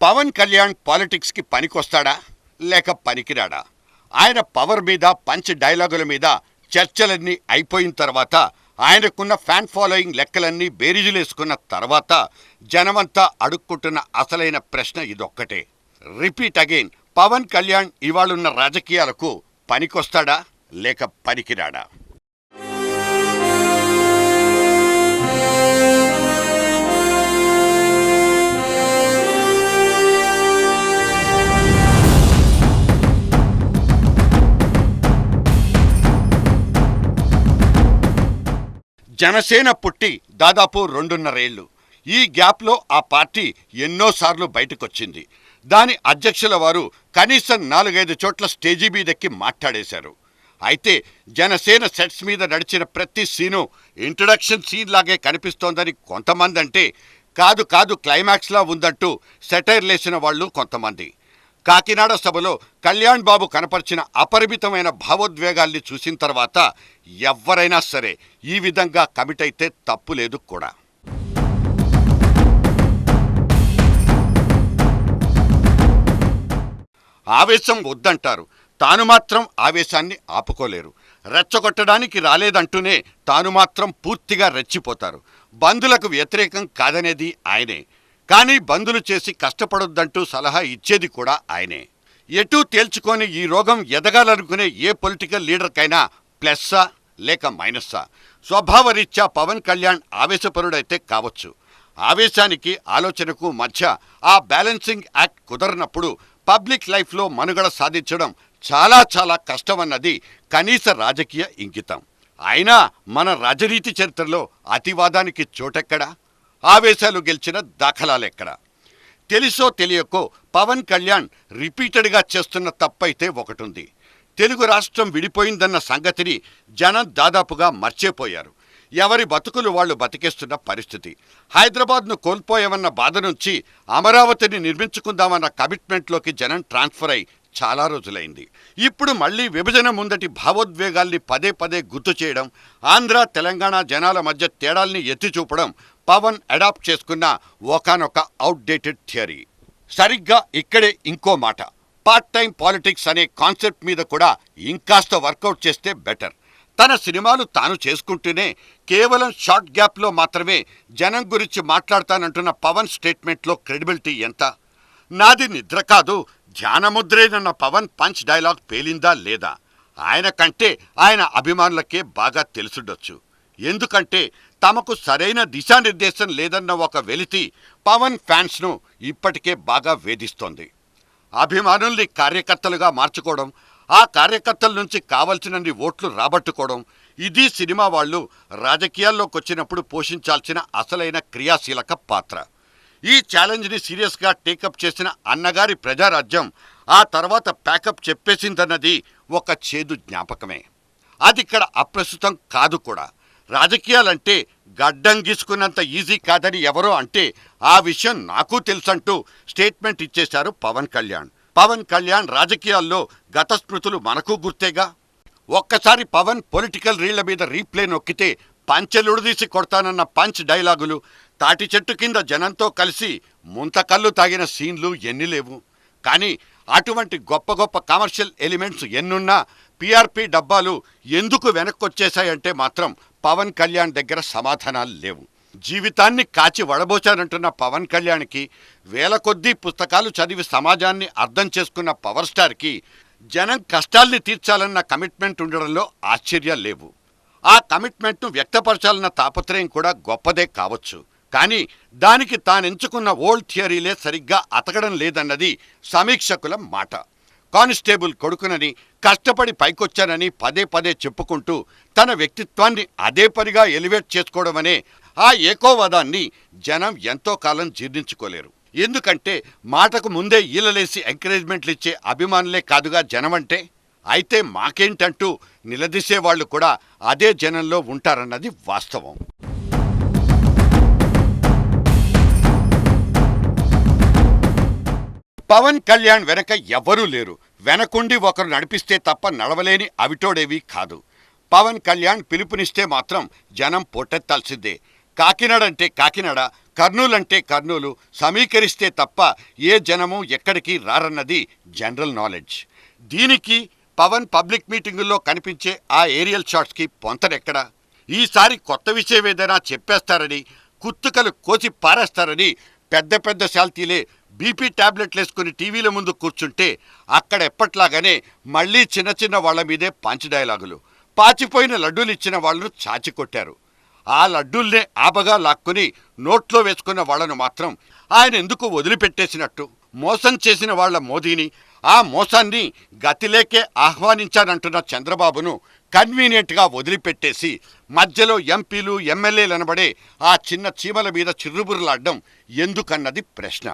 పవన్ కళ్యాణ్ పాలిటిక్స్కి పనికొస్తాడా లేక పనికిరాడా? ఆయన పవర్ మీద పంచ్ డైలాగుల మీద చర్చలన్నీ అయిపోయిన తర్వాత, ఆయనకున్న ఫ్యాన్ ఫాలోయింగ్ లెక్కలన్నీ బేరీజులేసుకున్న తర్వాత జనమంతా అడుక్కుంటున్న అసలైన ప్రశ్న ఇదొక్కటే. రిపీట్ అగైన్, పవన్ కళ్యాణ్ ఇవాళున్న రాజకీయాలకు పనికొస్తాడా లేక పనికిరాడా? జనసేన పుట్టి దాదాపు 2.5 ఏళ్లు. ఈ గ్యాప్లో ఆ పార్టీ ఎన్నోసార్లు బయటకొచ్చింది. దాని అధ్యక్షుల వారు కనీసం 4-5 చోట్ల స్టేజీ మీదెక్కి మాట్లాడేశారు. అయితే జనసేన సెట్స్ మీద నడిచిన ప్రతి సీను ఇంట్రడక్షన్ సీన్ లాగే కనిపిస్తోందని కొంతమంది అంటే, కాదు కాదు క్లైమాక్స్లా ఉందంటూ సెటైర్ లేసిన వాళ్ళు కొంతమంది. కాకినాడ సభలో కళ్యాణ్ బాబు కనపరిచిన అపరిమితమైన భావోద్వేగాల్ని చూసిన తర్వాత ఎవ్వరైనా సరే ఈ విధంగా కమిట్ అయితే తప్పులేదు కూడా. ఆవేశం వద్దంటారు, తాను మాత్రం ఆవేశాన్ని ఆపుకోలేరు. రెచ్చగొట్టడానికి రాలేదంటూనే తాను మాత్రం పూర్తిగా రెచ్చిపోతారు. బంధులకు వ్యతిరేకం కాదనేది ఆయనే, కానీ బంధులు చేసి కష్టపడొద్దంటూ సలహా ఇచ్చేది కూడా ఆయనే. ఎటూ తేల్చుకొని ఈ రోగం ఎదగాలనుకునే ఏ పొలిటికల్ లీడర్కైనా ప్లస్సా లేక మైనస్సా? స్వభావరీత్యా పవన్ కళ్యాణ్ ఆవేశపరుడైతే కావచ్చు. ఆవేశానికి ఆలోచనకు మధ్య ఆ బ్యాలెన్సింగ్ యాక్ట్ కుదరనప్పుడు పబ్లిక్ లైఫ్లో మనుగడ సాధించడం చాలా చాలా కష్టమన్నది కనీస రాజకీయ ఇంగితం. అయినా మన రాజనీతి చరిత్రలో అతివాదానికి చోటెక్కడా? ఆవేశాలు గెలిచిన దాఖలాలెక్కడ? తెలుసో తెలియకో పవన్ కళ్యాణ్ రిపీటెడ్గా చేస్తున్న తప్పైతే ఒకటుంది. తెలుగు రాష్ట్రం విడిపోయిందన్న సంగతిని జనం దాదాపుగా మర్చిపోయారు. ఎవరి బతుకులు వాళ్లు బతికేస్తున్న పరిస్థితి. హైదరాబాద్ను కోల్పోయామన్న బాధ నుంచి అమరావతిని నిర్మించుకుందామన్న కమిట్మెంట్లోకి జనం ట్రాన్స్ఫర్ అయి చాలా రోజులైంది. ఇప్పుడు మళ్లీ విభజన ముందటి భావోద్వేగాల్ని పదే పదే గుర్తు చేయడం, ఆంధ్ర తెలంగాణ జనాల మధ్య తేడాల్ని ఎత్తి చూపడం పవన్ అడాప్ట్ చేసుకున్న ఒకానొక అవుట్డేటెడ్ థియరీ. సరిగ్గా ఇక్కడే ఇంకో మాట, పార్ట్ టైం పాలిటిక్స్ అనే కాన్సెప్ట్ మీద కూడా ఇంకాస్త వర్కౌట్ చేస్తే బెటర్. తన సినిమాలు తాను చేసుకుంటూనే కేవలం షార్ట్ గ్యాప్లో మాత్రమే జనం గురించి మాట్లాడతానంటున్న పవన్ స్టేట్మెంట్లో క్రెడిబిలిటీ ఎంత? నాది నిద్ర కాదు ధ్యానముద్రేనన్న పవన్ పంచ్ డైలాగ్ పేలిందా లేదా? ఆయన కంటే ఆయన అభిమానులకే బాగా తెలుసుండొచ్చు. ఎందుకంటే తమకు సరైన దిశానిర్దేశం లేదన్న ఒక వెలితి పవన్ ఫ్యాన్స్ను ఇప్పటికే బాగా వేధిస్తోంది. అభిమానుల్ని కార్యకర్తలుగా మార్చుకోవడం, ఆ కార్యకర్తల నుంచి కావలసినన్ని ఓట్లు రాబట్టుకోవడం, ఇది సినిమా వాళ్ళు రాజకీయాల్లోకి వచ్చినప్పుడు పోషించాల్సిన అసలైన క్రియాశీలక పాత్ర. ఈ ఛాలెంజ్ని సీరియస్గా టేకప్ చేసిన అన్నగారి ప్రజారాజ్యం ఆ తర్వాత ప్యాకప్ చెప్పేసిందన్నది ఒక చేదు జ్ఞాపకమే. అదిక్కడ అప్రస్తుతం కాదు కూడా. రాజకీయాలంటే గడ్డం గీసుకున్నంత ఈజీ కాదని ఎవరో అంటే ఆ విషయం నాకు తెలుసంటూ స్టేట్మెంట్ ఇచ్చేశారు పవన్ కళ్యాణ్. పవన్ కళ్యాణ్ రాజకీయాల్లో గత స్మృతులు మనకు గుర్తేగా. ఒక్కసారి పవన్ పొలిటికల్ రీళ్ల మీద రీప్లే నొక్కితే పంచెలుడదీసి కొడతానన్న పంచ్ డైలాగులు, తాటి చెట్టు కింద జనంతో కలిసి ముంతకల్లు తాగిన సీన్లు ఎన్ని లేవు. కానీ అటువంటి గొప్ప గొప్ప కమర్షియల్ ఎలిమెంట్స్ ఎన్నున్నా పీఆర్పీ డబ్బాలు ఎందుకు వెనక్కొచ్చేశాయంటే మాత్రం పవన్ కళ్యాణ్ దగ్గర సమాధానాలు లేవు. జీవితాన్ని కాచి వడబోచానంటున్న పవన్ కళ్యాణ్కి, వేల కొద్దీ పుస్తకాలు చదివి సమాజాన్ని అర్థం చేసుకున్న పవర్ స్టార్కి జనం కష్టాల్ని తీర్చాలన్న కమిట్మెంట్ ఉండడంలో ఆశ్చర్యాలు లేవు. ఆ కమిట్మెంట్ను వ్యక్తపరచాలన్న తాపత్రయం కూడా గొప్పదే కావచ్చు. కానీ దానికి తానెంచుకున్న ఓల్డ్ థియరీలే సరిగ్గా అతకడం లేదన్నది సమీక్షకుల మాట. కానిస్టేబుల్ కొడుకునని, కష్టపడి పైకొచ్చానని పదే పదే చెప్పుకుంటూ తన వ్యక్తిత్వాన్ని అదే పనిగా ఎలివేట్ చేసుకోవడమనే ఆ ఏకోవాదాన్ని జనం ఎంతో కాలం జీర్ణించుకోలేరు. ఎందుకంటే మాటకు ముందే ఈలలేసి ఎంకరేజ్మెంట్లు ఇచ్చే అభిమానులే కాదుగా జనమంటే. అయితే మాకేంటంటూ నిలదీసేవాళ్లు కూడా అదే జనంలో ఉంటారన్నది వాస్తవం. పవన్ కళ్యాణ్ వెనక ఎవ్వరూ లేరు. వెనకుండి ఒకరు నడిపిస్తే తప్ప నడవలేని అవిటోడేవి కాదు. పవన్ కళ్యాణ్ పిలుపునిస్తే మాత్రం జనం పోటెత్తాల్సిందే. కాకినాడ అంటే కాకినాడ, కర్నూలు అంటే కర్నూలు సమీకరిస్తే తప్ప ఏ జనము ఎక్కడికి రారన్నది జనరల్ నాలెడ్జ్. దీనికి పవన్ పబ్లిక్ మీటింగుల్లో కనిపించే ఆ ఏరియల్ షాట్స్కి పొంతనెక్కడా? ఈసారి కొత్త విషయం ఏదైనా చెప్పేస్తారని, కుత్తుకలు కోసి పారేస్తారని పెద్ద పెద్ద శాల్తీలే బీపీ టాబ్లెట్లు వేసుకుని టీవీల ముందు కూర్చుంటే అక్కడ ఎప్పట్లాగానే మళ్ళీ చిన్న చిన్న వాళ్ల మీదే పంచ్ డైలాగులు. పాచిపోయిన లడ్డూలు ఇచ్చిన వాళ్లను చాచి కొట్టారు. ఆ లడ్డూల్నే ఆబగా లాక్కుని నోట్లో వేసుకున్న వాళ్లను మాత్రం ఆయన ఎందుకు వదిలిపెట్టేసినట్టు? మోసం చేసిన వాళ్ల మోదీని, ఆ మోసాన్ని గతిలేకే ఆహ్వానించానంటున్న చంద్రబాబును కన్వీనియంట్గా వదిలిపెట్టేసి మధ్యలో ఎంపీలు ఎమ్మెల్యేలు అనబడే ఆ చిన్న చీమల మీద చిర్రుబుర్రులాడ్డం ఎందుకన్నది ప్రశ్న.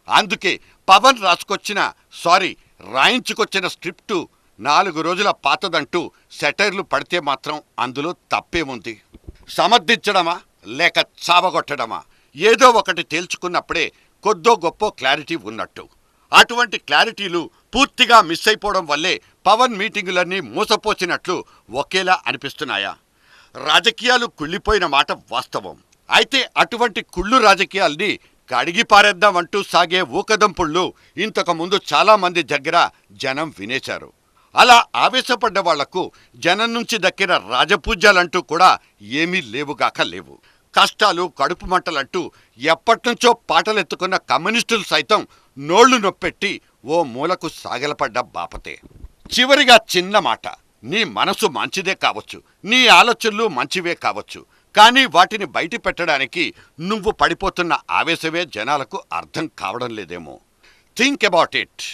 అందుకే పవన్ రాయించుకొచ్చిన స్క్రిప్టు 4 రోజుల పాతదంటూ సెటైర్లు పడితే మాత్రం అందులో తప్పేముంది? సమర్థించడమా లేక చావగొట్టడమా? ఏదో ఒకటి తేల్చుకున్నప్పుడే కొద్దో గొప్ప క్లారిటీ ఉన్నట్టు. అటువంటి క్లారిటీలు పూర్తిగా మిస్ అయిపోవడం వల్లే పవన్ మీటింగులన్నీ మూసపోసినట్లు ఒకేలా అనిపిస్తున్నాయా? రాజకీయాలు కుళ్ళిపోయిన మాట వాస్తవం. అయితే అటువంటి కుళ్ళు రాజకీయాల్ని కడిగి పారేద్దామంటూ సాగే ఊకదంపుళ్ళు ఇంతకుముందు చాలామంది దగ్గర జనం వినేశారు. అలా ఆవేశపడ్డ వాళ్లకు జనం నుంచి దక్కిన రాజపూజ్యాలంటూ కూడా ఏమీ లేవుగాక లేవు. కష్టాలు, కడుపు మంటలంటూ ఎప్పట్నుంచో పాటలెత్తుకున్న కమ్యూనిస్టులు సైతం నోళ్లు నొప్పెట్టి ఓ మూలకు సాగలపడ్డ బాపతే. చివరిగా చిన్న మాట, నీ మనసు మంచిదే కావచ్చు, నీ ఆలోచనలు మంచివే కావచ్చు, కానీ వాటిని బయట పెట్టడానికి నువ్వు పడిపోతున్న ఆవేశమే జనాలకు అర్థం కావడం లేదేమో. Think about it.